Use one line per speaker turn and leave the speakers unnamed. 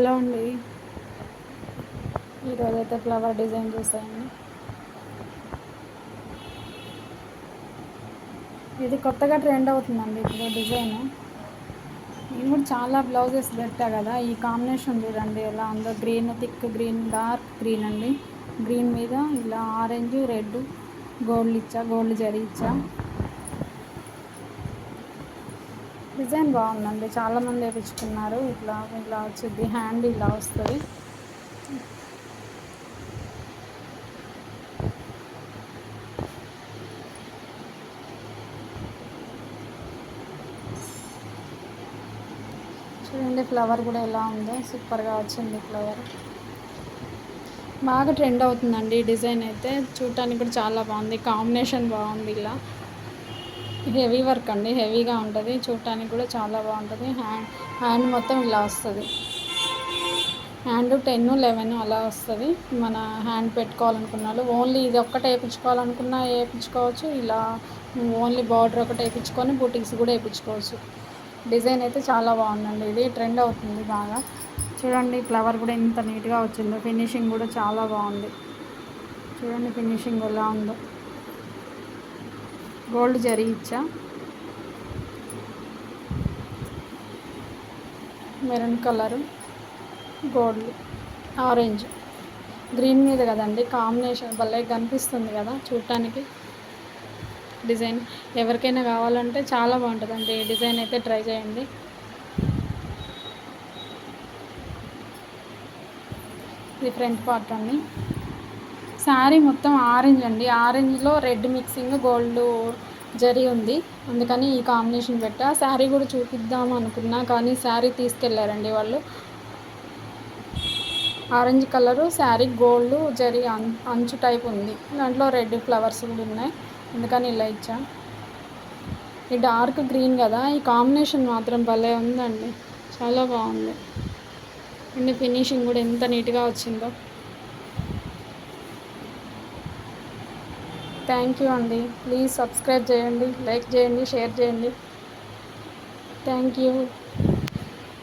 Hello అండి, ఈరోజైతే flower design చూసాయండి. ఇది కొత్తగా ట్రెండ్ అవుతుందండి ఇప్పుడు డిజైన్. నేను కూడా చాలా బ్లౌజెస్ పెట్టా కదా, ఈ కాంబినేషన్ చూడండి ఎలా ఉందో. Green, thick green, dark green అండి. గ్రీన్ మీద ఇలా ఆరెంజ్, రెడ్, గోల్డ్ జరీ ఇచ్చా. డిజైన్ బాగుందండి, చాలామంది వేయించుకున్నారు. ఇట్లా వచ్చింది, హ్యాండ్ ఇలా వస్తుంది. చూడండి ఫ్లవర్ కూడా ఎలా ఉందో, సూపర్గా వచ్చింది ఫ్లవర్. బాగా ట్రెండ్ అవుతుందండి ఈ డిజైన్ అయితే. చూడటానికి కూడా చాలా బాగుంది, కాంబినేషన్ బాగుంది. ఇలా హెవీ వర్క్ అండి, హెవీగా ఉంటుంది. చూడటానికి కూడా చాలా బాగుంటుంది. హ్యాండ్ మొత్తం ఇలా వస్తుంది. హ్యాండ్ 10, 11 అలా వస్తుంది. మన హ్యాండ్ పెట్టుకోవాలనుకున్న వాళ్ళు ఓన్లీ ఇది ఒక్కటే వేయించుకోవాలనుకున్నా వేయించుకోవచ్చు. ఇలా ఓన్లీ బార్డర్ ఒకటి వేయించుకొని బూటీస్ కూడా వేయించుకోవచ్చు. డిజైన్ అయితే చాలా బాగుందండి, ఇది ట్రెండ్ అవుతుంది బాగా. చూడండి ఫ్లవర్ కూడా ఎంత నీట్గా వచ్చిందో, ఫినిషింగ్ కూడా చాలా బాగుంది. చూడండి ఫినిషింగ్ ఎలా ఉందో. గోల్డ్ జరీ ఇచ్చా, maroon colour, gold, orange, green మీద కదండి కాంబినేషన్ భలే కనిపిస్తుంది కదా చూడటానికి. డిజైన్ ఎవరికైనా కావాలంటే చాలా బాగుంటుందండి ఈ డిజైన్ అయితే, ట్రై చేయండి. ఇది ఫ్రంట్ పార్ట్ అండి. శారీ మొత్తం ఆరెంజ్ అండి, ఆరెంజ్లో రెడ్ మిక్సింగ్, గోల్డ్ జరీ ఉంది. అందుకని ఈ కాంబినేషన్ పెట్టా. శారీ కూడా చూపిద్దాం అనుకున్నా కానీ శారీ తీసుకెళ్లారండి వాళ్ళు. Orange colour sari, gold zari అంచు టైప్ ఉంది. దాంట్లో రెడ్ ఫ్లవర్స్ కూడా ఉన్నాయి, అందుకని ఇలా ఇచ్చా. ఈ డార్క్ గ్రీన్ కదా, ఈ కాంబినేషన్ మాత్రం భలే ఉందండి, చాలా బాగుంది. అండ్ ఫినిషింగ్ కూడా ఎంత నీట్గా వచ్చిందో. థ్యాంక్ యూ అండి. ప్లీజ్ సబ్స్క్రైబ్ చేయండి, లైక్ చేయండి, షేర్ చేయండి. Thank you.